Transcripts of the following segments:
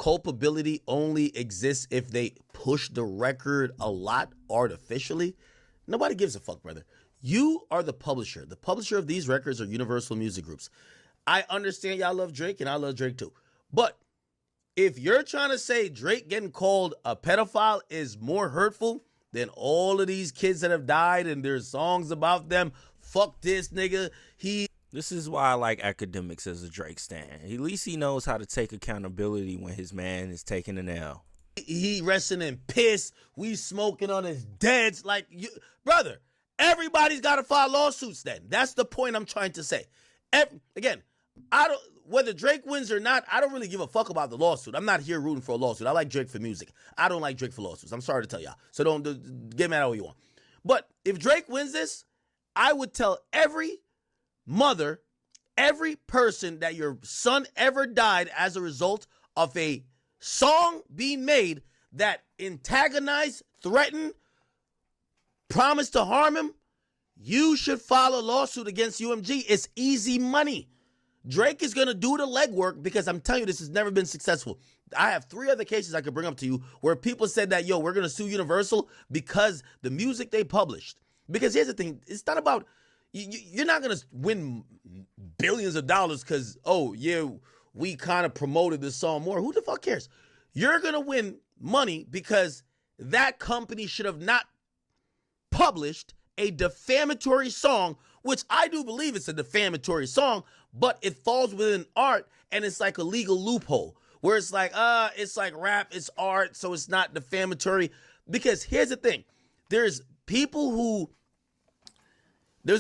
culpability only exists if they push the record a lot artificially, nobody gives a fuck, brother. You are the publisher. The publisher of these records are Universal Music Groups. I understand y'all love Drake, and I love Drake too. But if you're trying to say Drake getting called a pedophile is more hurtful than all of these kids that have died and there's songs about them, fuck this nigga. This is why I like Akademiks as a Drake stan. At least he knows how to take accountability when his man is taking an L. He resting in piss. We smoking on his deads. Like, brother, everybody's got to file lawsuits then. That's the point I'm trying to say. Again, whether Drake wins or not, I don't really give a fuck about the lawsuit. I'm not here rooting for a lawsuit. I like Drake for music. I don't like Drake for lawsuits. I'm sorry to tell y'all. So don't get mad at what you want. But if Drake wins this, I would tell every mother, every person that your son ever died as a result of a song being made that antagonized, threatened, promised to harm him, you should file a lawsuit against UMG. It's easy money. Drake is going to do the legwork because I'm telling you, this has never been successful. I have 3 other cases I could bring up to you where people said that, yo, we're going to sue Universal because the music they published. Because here's the thing, it's not about, you're not going to win billions of dollars because, oh, yeah, we kind of promoted this song more. Who the fuck cares? You're going to win money because that company should have not published a defamatory song, which I do believe it's a defamatory song, but it falls within art and it's like a legal loophole where it's like rap, it's art, so it's not defamatory. Because here's the thing, there's a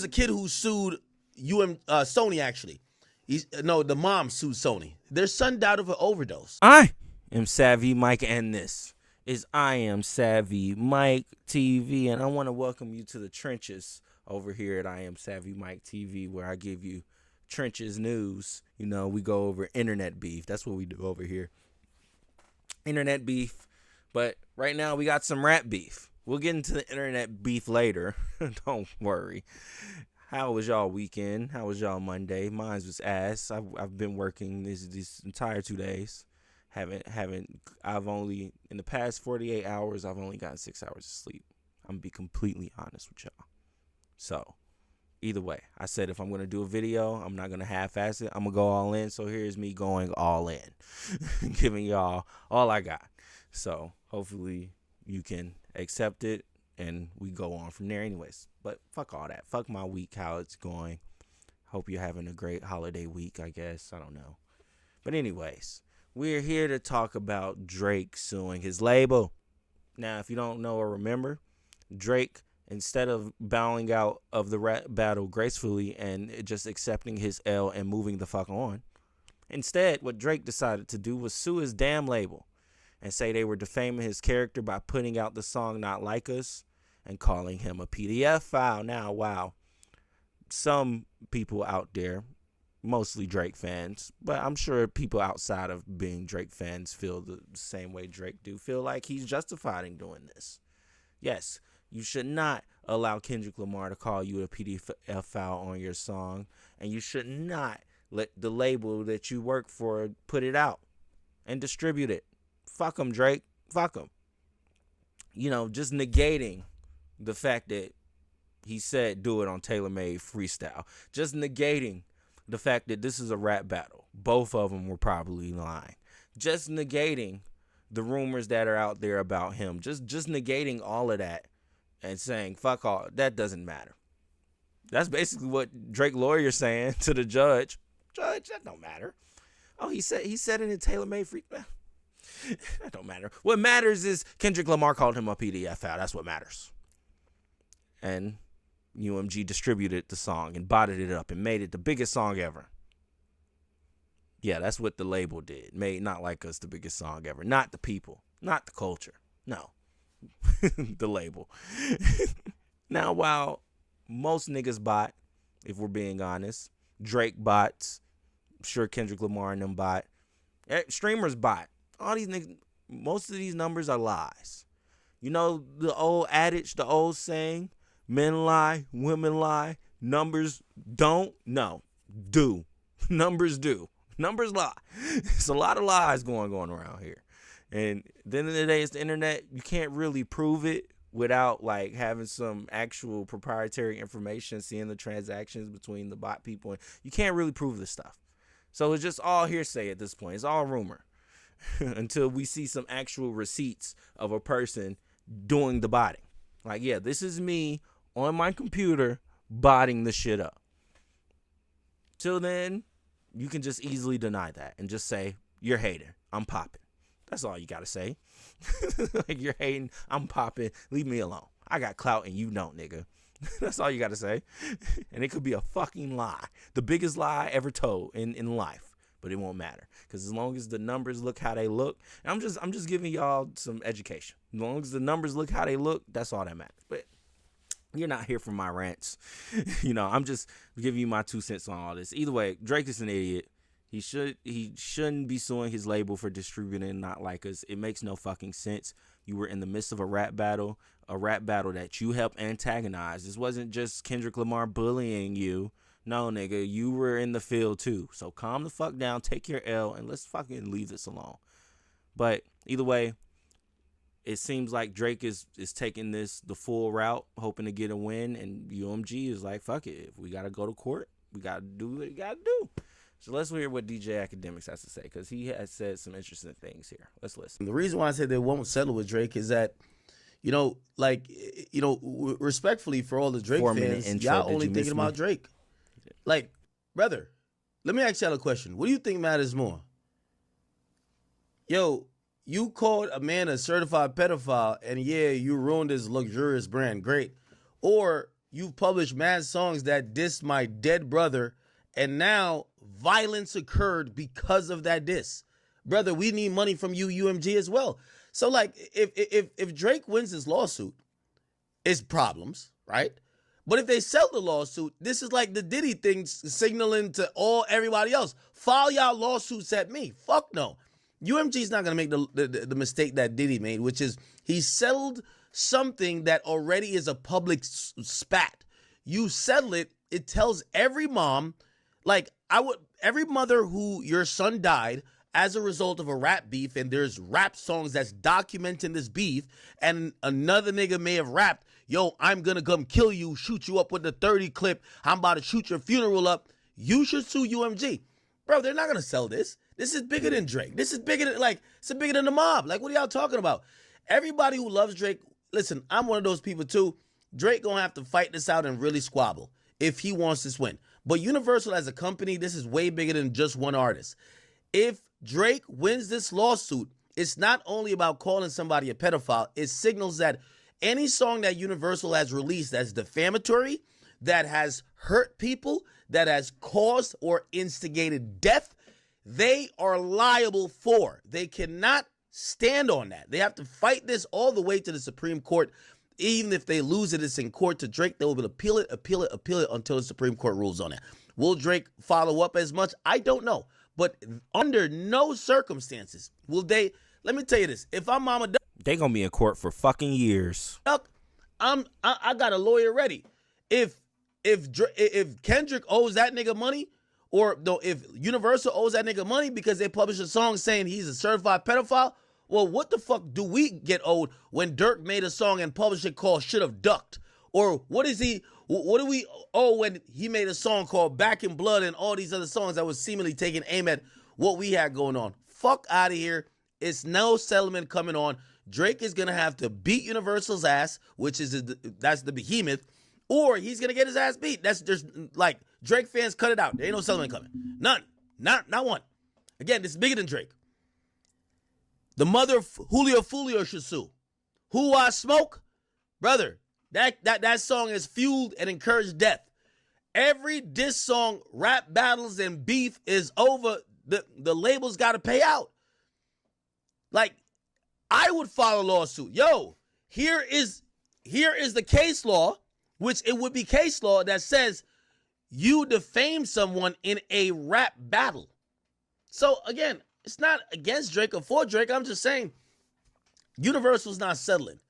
kid who sued Sony actually. The mom sued Sony. Their son died of an overdose. I am Savvy Mike, and this is I Am Savvy Mike TV, and I want to welcome you to the trenches over here at I Am Savvy Mike TV, where I give you trenches news. You know, we go over internet beef. That's what we do over here. Internet beef. But right now we got some rap beef. We'll get into the internet beef later. Don't worry. How was y'all weekend? How was y'all Monday? Mine was ass. I've been working these entire 2 days. I've only, in the past 48 hours, I've only gotten 6 hours of sleep. I'm gonna be completely honest with y'all. So, either way, I said if I'm gonna do a video, I'm not gonna half-ass it. I'm gonna go all in. So here's me going all in, giving y'all all I got. So hopefully you can accept it, and we go on from there anyways. But fuck all that. Fuck my week, how it's going. Hope you're having a great holiday week, I guess. I don't know. But anyways, we're here to talk about Drake suing his label. Now, if you don't know or remember, Drake, instead of bowing out of the rap battle gracefully and just accepting his L and moving the fuck on, instead, what Drake decided to do was sue his damn label and say they were defaming his character by putting out the song Not Like Us and calling him a PDF file. Now, wow, some people out there, mostly Drake fans, but I'm sure people outside of being Drake fans feel the same way Drake do, feel like he's justified in doing this. Yes, you should not allow Kendrick Lamar to call you a PDF file on your song, and you should not let the label that you work for put it out and distribute it. Fuck him, Drake. Fuck him. You know, just negating the fact that he said do it on Taylor Made Freestyle. Just negating the fact that this is a rap battle. Both of them were probably lying. Just negating the rumors that are out there about him. Just negating all of that and saying, fuck all, that doesn't matter. That's basically what Drake lawyer's saying to the judge. Judge, that don't matter. Oh, he said it in Taylor Made Freestyle. That don't matter. What matters is Kendrick Lamar called him a PDF file. That's what matters. And UMG distributed the song and botted it up and made it the biggest song ever. Yeah, that's what the label did. Made Not Like Us the biggest song ever. Not the people. Not the culture. No. The label. Now, while most niggas bot, if we're being honest, Drake bots, I'm sure Kendrick Lamar and them bot, streamers bot. All these niggas, most of these numbers are lies. You know the old adage, the old saying, men lie, women lie, numbers don't? No, do. Numbers do. Numbers lie. It's a lot of lies going around here. And at the end of the day, it's the internet. You can't really prove it without like having some actual proprietary information, seeing the transactions between the bot people. You can't really prove this stuff. So it's just all hearsay at this point. It's all rumor until we see some actual receipts of a person doing the botting. Like, yeah, this is me on my computer botting the shit up. Till then, you can just easily deny that and just say, you're hating. I'm popping. That's all you got to say. Like, you're hating. I'm popping. Leave me alone. I got clout and you don't, nigga. That's all you got to say. And it could be a fucking lie. The biggest lie ever told in life. But it won't matter. Because as long as the numbers look how they look, and I'm just giving y'all some education. As long as the numbers look how they look, that's all that matters. But you're not here for my rants. I'm just giving you my 2 cents on all this. Either way, Drake is an idiot. He shouldn't be suing his label for distributing Not Like Us. It makes no fucking sense. You were in the midst of a rap battle that you helped antagonize. This wasn't just Kendrick Lamar bullying you. No, nigga, you were in the field too. So calm the fuck down, take your L, and let's fucking leave this alone. But either way, it seems like Drake is taking the full route, hoping to get a win, and UMG is like, fuck it. If we got to go to court, we got to do what we got to do. So let's hear what DJ Akademiks has to say, because he has said some interesting things here. Let's listen. The reason why I said they won't settle with Drake is that, respectfully for all the Drake fans, y'all only thinking about Drake. Like, brother, let me ask y'all a question. What do you think matters more? Yo, you called a man a certified pedophile, and yeah, you ruined his luxurious brand. Great. Or you've published mad songs that diss my dead brother, and now violence occurred because of that diss. Brother, we need money from you, UMG, as well. So, like, if Drake wins this lawsuit, it's problems, right? But if they sell the lawsuit, this is like the Diddy thing signaling to everybody else. File y'all lawsuits at me. Fuck no. UMG's not going to make the mistake that Diddy made, which is he settled something that already is a public spat. You settle it, it tells every mom, every mother who your son died as a result of a rap beef, and there's rap songs that's documenting this beef, and another nigga may have rapped, yo, I'm gonna come kill you, shoot you up with the 30 clip, I'm about to shoot your funeral up, you should sue UMG. Bro, they're not gonna sell this. This is bigger than Drake. This is bigger than, it's bigger than the mob. Like, what are y'all talking about? Everybody who loves Drake, listen, I'm one of those people too. Drake gonna have to fight this out and really squabble if he wants this win. But Universal as a company, this is way bigger than just one artist. If Drake wins this lawsuit, it's not only about calling somebody a pedophile. It signals that any song that Universal has released that's defamatory, that has hurt people, that has caused or instigated death, they are liable for. They cannot stand on that. They have to fight this all the way to the Supreme Court. Even if they lose it, it's in court to Drake. They will appeal it until the Supreme Court rules on it. Will Drake follow up as much? I don't know. But under no circumstances will they. Let me tell you this: if I'm Mama Duck, they gonna be in court for fucking years. I got a lawyer ready. If Kendrick owes that nigga money, or if Universal owes that nigga money because they published a song saying he's a certified pedophile, well, what the fuck do we get owed when Dirk made a song and published it called "Should Have Ducked"? Or what do we owe when he made a song called Back in Blood and all these other songs that was seemingly taking aim at what we had going on? Fuck out of here. It's no settlement coming on. Drake is going to have to beat Universal's ass, that's the behemoth, or he's going to get his ass beat. Drake fans, cut it out. There ain't no settlement coming. None. Not one. Again, this is bigger than Drake. The mother of Julio Fulio should sue. Who I Smoke? Brother, that song has fueled and encouraged death. Every diss song, rap battles, and beef is over. The labels got to pay out. Like, I would file a lawsuit. Yo, here is the case law, which it would be case law that says you defame someone in a rap battle. So again, it's not against Drake or for Drake. I'm just saying Universal's not settling.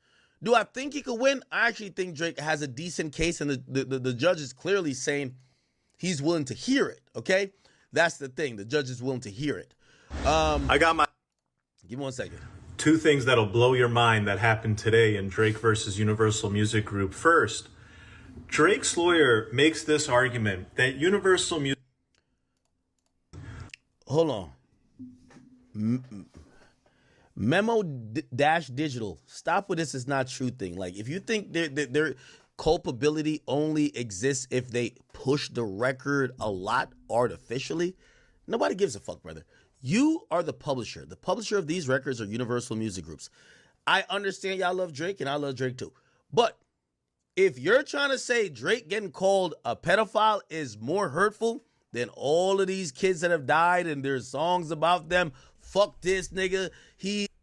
Do I think he could win? I actually think Drake has a decent case, and the judge is clearly saying he's willing to hear it, okay? That's the thing. The judge is willing to hear it. I got my... Give me 1 second. Two things that'll blow your mind that happened today in Drake versus Universal Music Group. First, Drake's lawyer makes this argument that Universal Music... Hold on. Memo-digital. Stop with this is not true thing. Like, if you think their culpability only exists if they push the record a lot artificially, nobody gives a fuck, brother. You are the publisher. The publisher of these records are Universal Music Groups. I understand y'all love Drake, and I love Drake too. But if you're trying to say Drake getting called a pedophile is more hurtful than all of these kids that have died and there's songs about them, fuck this nigga.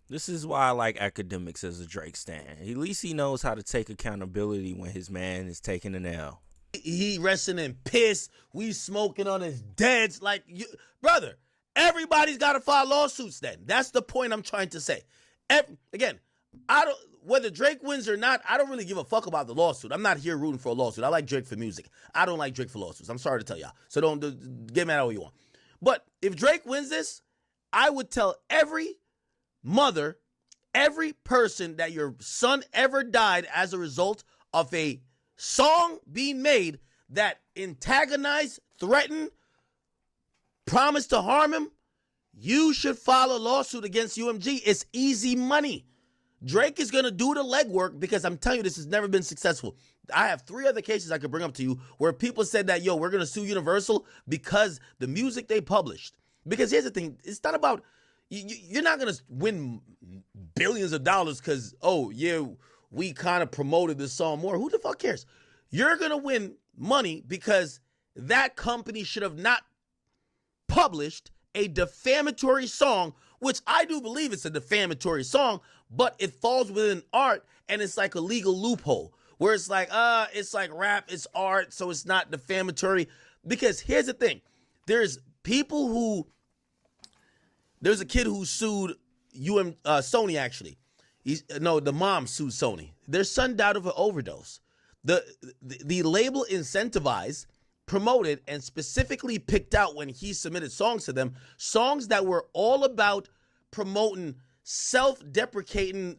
This is why I like Akademiks as a Drake stan. At least he knows how to take accountability when his man is taking an L. He resting in piss. We smoking on his deads. Like, brother, everybody's got to file lawsuits then. That's the point I'm trying to say. Again, whether Drake wins or not, I don't really give a fuck about the lawsuit. I'm not here rooting for a lawsuit. I like Drake for music. I don't like Drake for lawsuits. I'm sorry to tell y'all. So don't get mad at what you want. But if Drake wins this, I would tell every mother, every person that your son ever died as a result of a song being made that antagonized, threatened, promised to harm him, you should file a lawsuit against UMG. It's easy money. Drake is going to do the legwork because I'm telling you, this has never been successful. I have 3 other cases I could bring up to you where people said that, yo, we're going to sue Universal because the music they published. Because here's the thing, it's not about, you're not going to win billions of dollars because, oh, yeah, we kind of promoted this song more. Who the fuck cares? You're going to win money because that company should have not published a defamatory song, which I do believe it's a defamatory song, but it falls within art and it's like a legal loophole where it's like rap, it's art, so it's not defamatory. Because here's the thing, there's a kid who sued Sony actually. The mom sued Sony. Their son died of an overdose. The label incentivized, promoted, and specifically picked out when he submitted songs to them, songs that were all about promoting self-deprecating,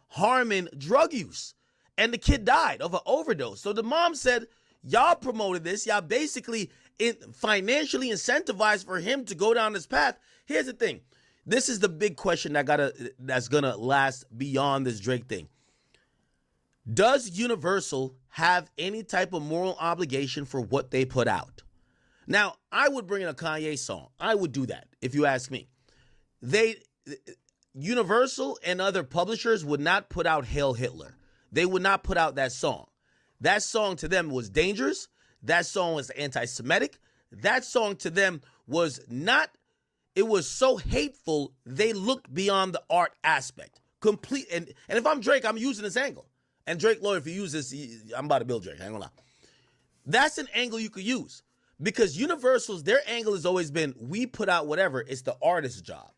harming drug use. And the kid died of an overdose. So the mom said, y'all promoted this. Y'all basically financially incentivized for him to go down this path. Here's the thing. This is the big question that's gonna last beyond this Drake thing. Does Universal have any type of moral obligation for what they put out? Now, I would bring in a Kanye song. I would do that, if you ask me. Universal and other publishers would not put out Hail Hitler. They would not put out that song. That song to them was dangerous. That song was anti-Semitic. That song to them was not, it was so hateful, they looked beyond the art aspect. Complete. And if I'm Drake, I'm using this angle. And Drake, Lord, if you use this, I'm about to build Drake. I ain't gonna lie. That's an angle you could use. Because Universal's, their angle has always been, we put out whatever, it's the artist's job.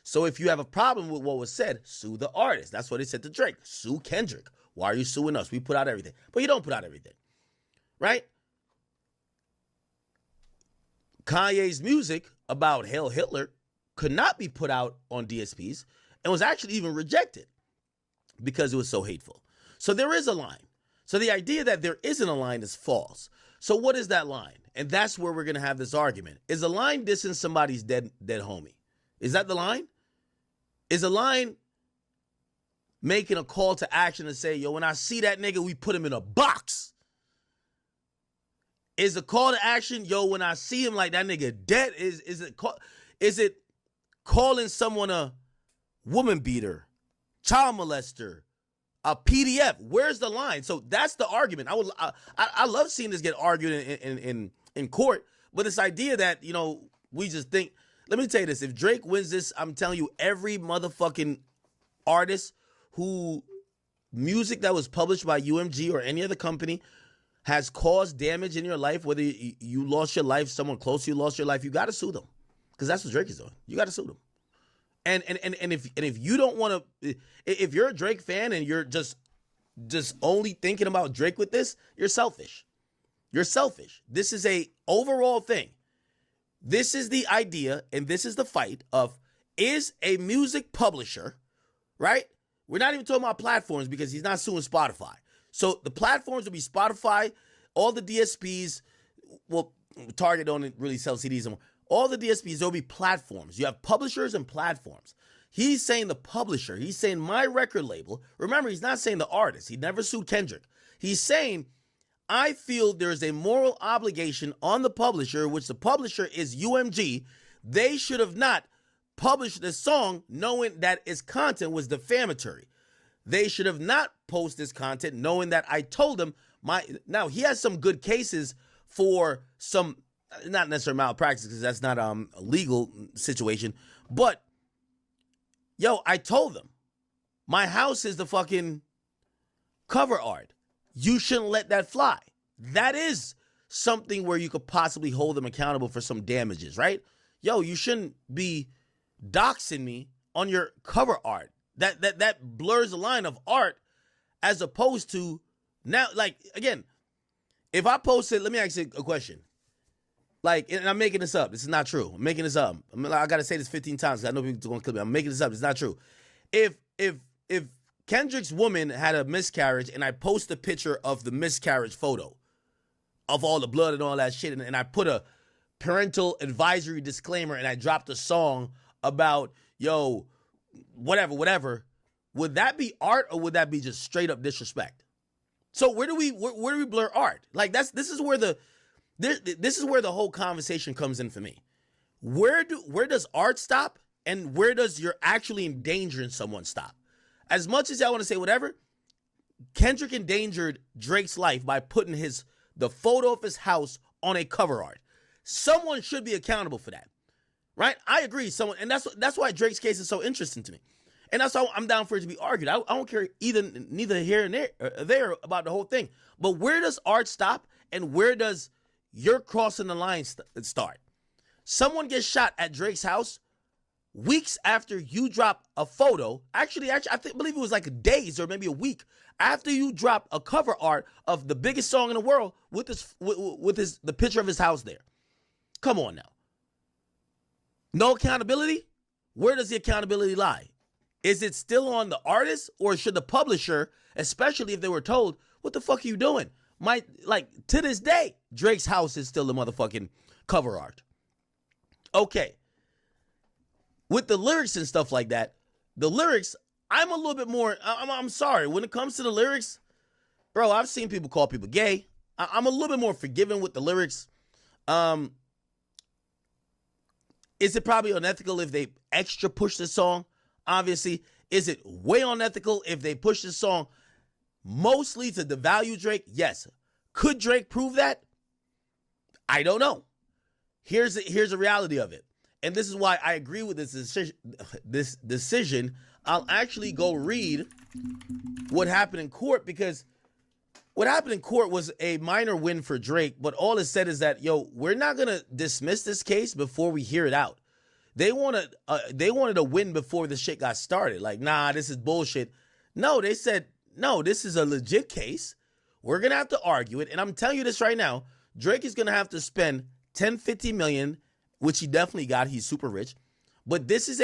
So if you have a problem with what was said, sue the artist. That's what they said to Drake. Sue Kendrick. Why are you suing us? We put out everything. But you don't put out everything. Right? Kanye's music about Hail Hitler could not be put out on DSPs and was actually even rejected because it was so hateful. So there is a line. So the idea that there isn't a line is false. So what is that line? And that's where we're going to have this argument. Is a line dissing somebody's dead homie? Is that the line? Is a line making a call to action and say, yo, when I see that nigga, we put him in a box? Is a call to action, yo, when I see him like that nigga dead, is it calling someone a woman beater, child molester, a PDF? Where's the line? So that's the argument. I love seeing this get argued in court, but this idea that, we just think, let me tell you this, if Drake wins this, I'm telling you, every motherfucking artist who music that was published by UMG or any other company has caused damage in your life, whether you lost your life, someone close to you lost your life, you got to sue them, because that's what Drake is doing. You got to sue them. And if you don't want to, if you're a Drake fan and you're just only thinking about Drake with this, you're selfish. You're selfish. This is a overall thing. This is the idea, and this is the fight of, is a music publisher, right? We're not even talking about platforms because he's not suing Spotify. So the platforms will be Spotify, all the DSPs, well, Target don't really sell CDs anymore. All the DSPs, there'll be platforms. You have publishers and platforms. He's saying the publisher. He's saying my record label. Remember, he's not saying the artist. He never sued Kendrick. He's saying, I feel there's a moral obligation on the publisher, which the publisher is UMG. They should have not published this song knowing that its content was defamatory. They should have not posted this content knowing that I told them now he has some good cases for some, not necessarily malpractice because that's not a legal situation, but yo, I told them my house is the fucking cover art. You shouldn't let that fly. That is something where you could possibly hold them accountable for some damages, right? Yo, you shouldn't be doxing me on your cover art. That blurs the line of art as opposed to now, like, again, if I posted, let me ask you a question. Like, and I'm making this up. This is not true. I'm making this up. I got to say this 15 times because I know people are going to clip me. I'm making this up. It's not true. If Kendrick's woman had a miscarriage and I post a picture of the miscarriage photo of all the blood and all that shit, and I put a parental advisory disclaimer and I dropped a song about, yo, whatever, would that be art or would that be just straight up disrespect? So where do we blur art? Like this is where the whole conversation comes in for me. Where does art stop and where does you're actually endangering someone stop? As much as I want to say whatever, Kendrick endangered Drake's life by putting the photo of his house on a cover art. Someone should be accountable for that. Right? I agree. And that's why Drake's case is so interesting to me. And that's why I'm down for it to be argued. I don't care neither here and there about the whole thing. But where does art stop and where does your crossing the line start? Someone gets shot at Drake's house weeks after you drop a photo. Actually, I believe it was like days or maybe a week after you drop a cover art of the biggest song in the world with the picture of his house there. Come on now. No accountability? Where does the accountability lie? Is it still on the artist or should the publisher, especially if they were told, what the fuck are you doing? To this day, Drake's house is still the motherfucking cover art. Okay. With the lyrics and stuff like that, the lyrics, I'm a little bit more, I'm sorry. When it comes to the lyrics, bro, I've seen people call people gay. I'm a little bit more forgiving with the lyrics. Is it probably unethical if they extra push the song? Obviously. Is it way unethical if they push the song mostly to devalue Drake? Yes. Could Drake prove that? I don't know. Here's the reality of it. And this is why I agree with this decision. I'll actually go read what happened in court because what happened in court was a minor win for Drake, but all it said is that, yo, we're not going to dismiss this case before we hear it out. They wanted a win before the shit got started. Like, nah, this is bullshit. No, they said, no, this is a legit case. We're going to have to argue it. And I'm telling you this right now, Drake is going to have to spend $10-50 million, which he definitely got. He's super rich. But this is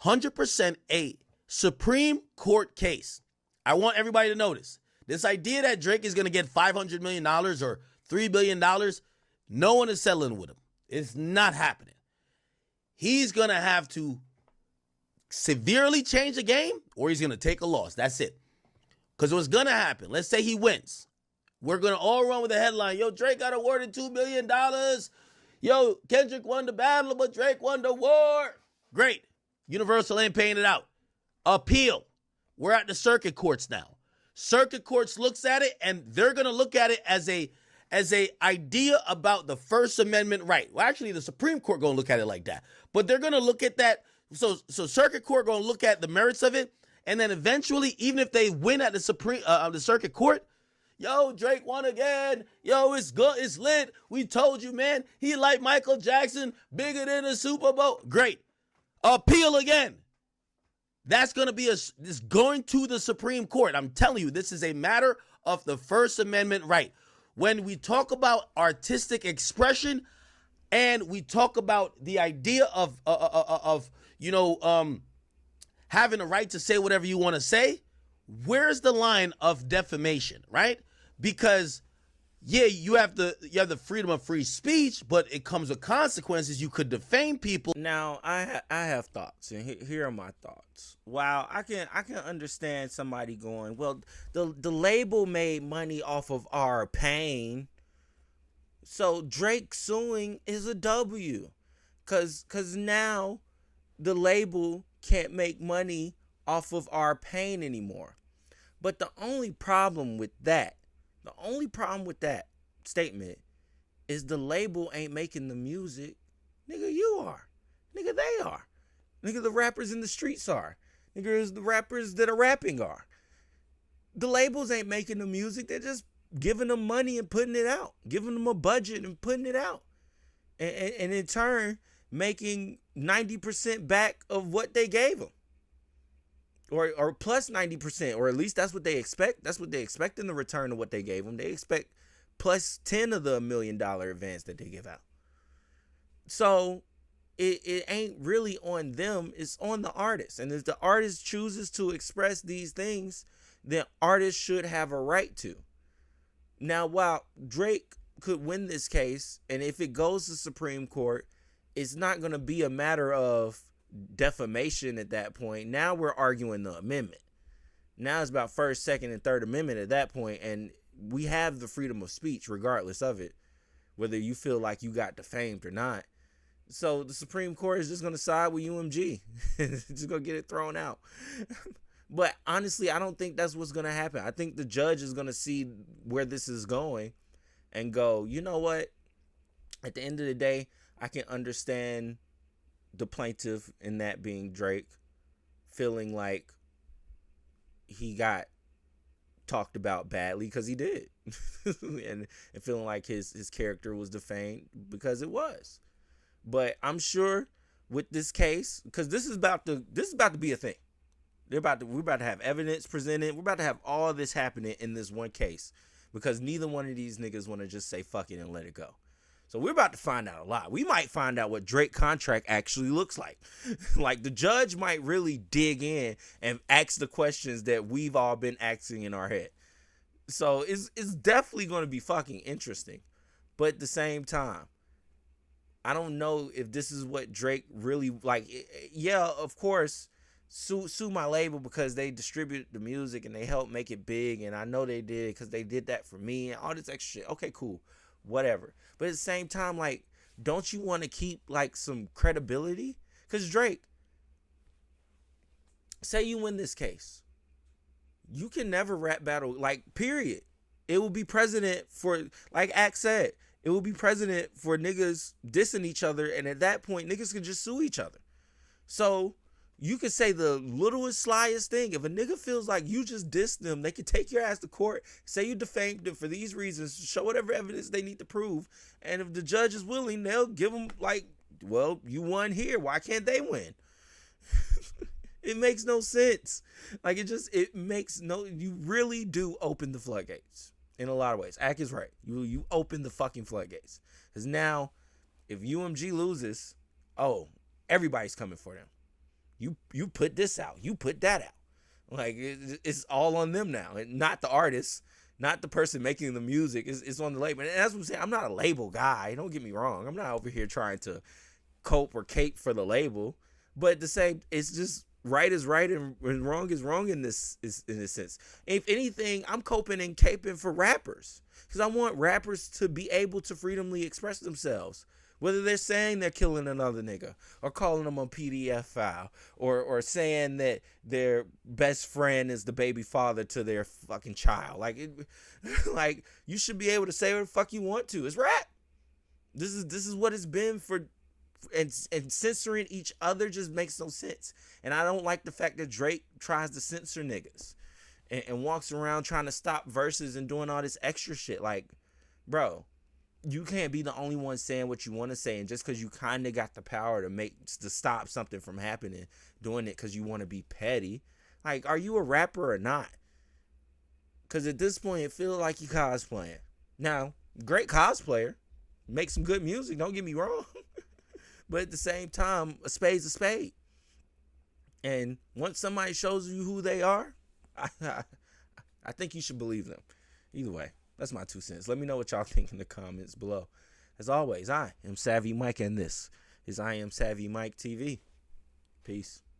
100% a Supreme Court case. I want everybody to notice. This idea that Drake is going to get $500 million or $3 billion, no one is settling with him. It's not happening. He's going to have to severely change the game or he's going to take a loss. That's it. Because what's going to happen, let's say he wins. We're going to all run with the headline, yo, Drake got awarded $2 billion. Yo, Kendrick won the battle, but Drake won the war. Great. Universal ain't paying it out. Appeal. We're at the circuit courts now. Circuit courts looks at it, and they're going to look at it as a idea about the First Amendment right. Well, actually, the Supreme Court going to look at it like that. But they're going to look at that. So circuit court going to look at the merits of it, and then eventually, even if they win at the circuit court, yo, Drake won again. Yo, it's good. It's lit. We told you, man. He like Michael Jackson, bigger than the Super Bowl. Great. Appeal again. That's going to be this going to the Supreme Court. I'm telling you, this is a matter of the First Amendment right. When we talk about artistic expression, and we talk about the idea of having the right to say whatever you want to say, where's the line of defamation, right? Because yeah, you have the freedom of free speech, but it comes with consequences. You could defame people. Now, I have thoughts, and here are my thoughts. While I can understand somebody going, well, the label made money off of our pain, so Drake suing is a W, cause now the label can't make money off of our pain anymore. But the only problem with that statement is the label ain't making the music. Nigga, you are. Nigga, they are. Nigga, the rappers in the streets are. Nigga, the rappers that are rapping are. The labels ain't making the music. They're just giving them money and putting it out. Giving them a budget and putting it out. And in turn, making 90% back of what they gave them. Or plus 90%, or at least that's what they expect. That's what they expect in the return of what they gave them. They expect plus 10 of the $1 million advance that they give out. So it ain't really on them. It's on the artist. And if the artist chooses to express these things, then artists should have a right to. Now, while Drake could win this case, and if it goes to Supreme Court, it's not going to be a matter of defamation at that point. Now we're arguing the amendment. Now it's about First, Second, and Third Amendment at that point, and we have the freedom of speech regardless of it, whether you feel like you got defamed or not. So the Supreme Court is just going to side with UMG. Just going to get it thrown out. But honestly, I don't think that's what's going to happen. I think the judge is going to see where this is going and go, you know what? At the end of the day, I can understand the plaintiff, in that being Drake, feeling like he got talked about badly, because he did. and feeling like his character was defamed, because it was. But I'm sure with this case, because this is about to be a thing. We're about to have evidence presented. We're about to have all this happening in this one case, because neither one of these niggas want to just say fuck it and let it go. So we're about to find out a lot. We might find out what Drake contract actually looks like. Like, the judge might really dig in and ask the questions that we've all been asking in our head. So it's definitely going to be fucking interesting. But at the same time, I don't know if this is what Drake really like. Yeah, of course, sue my label because they distribute the music and they helped make it big. And I know they did because they did that for me and all this extra shit. Okay, cool. Whatever. But at the same time, like, don't you want to keep like some credibility? Because Drake, say you win this case, you can never rap battle, like, period. It will be precedent for, like Axe said, it will be precedent for niggas dissing each other, and at that point, niggas can just sue each other. So you could say the littlest, slyest thing. If a nigga feels like you just dissed them, they could take your ass to court, say you defamed them for these reasons, show whatever evidence they need to prove, and if the judge is willing, they'll give them, like, well, you won here. Why can't they win? It makes no sense. Like, it makes no, you really do open the floodgates in a lot of ways. Ack is right. You open the fucking floodgates. Because now, if UMG loses, oh, everybody's coming for them. You put this out. You put that out. Like, it's all on them now. And not the artist, not the person making the music. It's on the label. And that's what I'm saying. I'm not a label guy. Don't get me wrong. I'm not over here trying to cope or cape for the label. But at the same, it's just right is right and wrong is wrong in this sense. If anything, I'm coping and caping for rappers. Because I want rappers to be able to freely express themselves. Whether they're saying they're killing another nigga, or calling them a PDF file, or saying that their best friend is the baby father to their fucking child. Like, like, you should be able to say what the fuck you want to. It's rap. This is what it's been for, and censoring each other just makes no sense. And I don't like the fact that Drake tries to censor niggas and walks around trying to stop verses and doing all this extra shit. Like, bro, you can't be the only one saying what you want to say, and just because you kind of got the power to stop something from happening, doing it because you want to be petty. Like, are you a rapper or not? Because at this point, it feels like you cosplaying. Now, great cosplayer, make some good music. Don't get me wrong. But at the same time, a spade's a spade. And once somebody shows you who they are, I think you should believe them. Either way, that's my 2 cents. Let me know what y'all think in the comments below. As always, I am Savvy Mike, and this is I Am Savvy Mike TV. Peace.